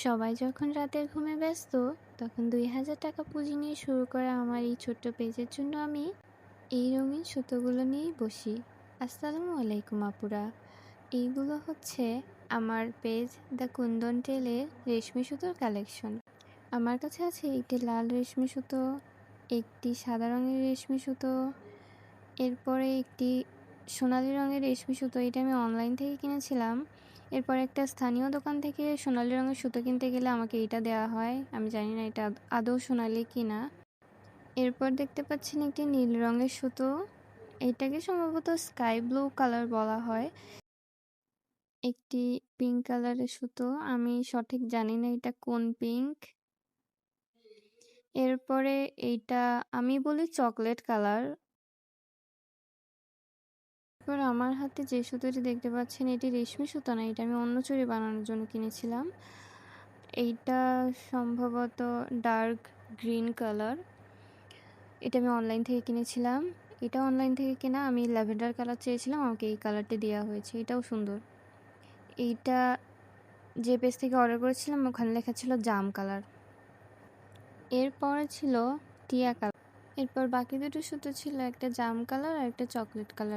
সবাই যখন রাতের ঘুমে ব্যস্ত, তখন ২,০০০ টাকা পুঁজি নিয়ে শুরু করা আমার এই ছোট্ট পেজের জন্য আমি এই রঙিন সুতোগুলো নিয়েই বসি। আসসালামু আলাইকুম আপুরা। এইগুলো হচ্ছে আমার পেজ দ্য কুন্দন টেলের রেশমি সুতোর কালেকশন। আমার কাছে আছে একটি লাল রেশমি সুতো, একটি সাদা রঙের রেশমি সুতো, এরপরে একটি সোনালি রঙের রেশমি সুতো। এটা আমি অনলাইন থেকে কিনেছিলাম। এরপর একটা স্থানীয় দোকান থেকে সোনালি রঙের সুতো কিনতে গেলে আমাকে এটা দেওয়া হয়। আমি জানি না এটা আদৌ সোনালি কিনা। এরপর দেখতে পাচ্ছেন একটি নীল রঙের সুতো। এটাকে সম্ভবত স্কাই ব্লু কালার বলা হয়। একটি পিঙ্ক কালারের সুতো, আমি সঠিক জানি না এটা কোন পিঙ্ক। এরপরে এইটা আমি বলি চকলেট কালার। এরপর আমার হাতে যে সুতোটি দেখতে পাচ্ছেন এটি রেশমি সুতো না, এটা আমি অন্য চুড়ি বানানোর জন্য কিনেছিলাম। এইটা সম্ভবত ডার্ক গ্রিন কালার। এটা আমি অনলাইন থেকে কিনেছিলাম। এটা অনলাইন থেকে কেনা, আমি ল্যাভেন্ডার কালার চেয়েছিলাম, আমাকে এই কালারটি দেওয়া হয়েছে। এটাও সুন্দর। এইটা যে পেজ থেকে অর্ডার করেছিলাম ওখানে লেখা ছিল জাম কালার। এরপরে ছিল টিয়া কালার। এরপর বাকি দুটো সুতো ছিল একটা জাম কালার আর একটা চকলেট কালার।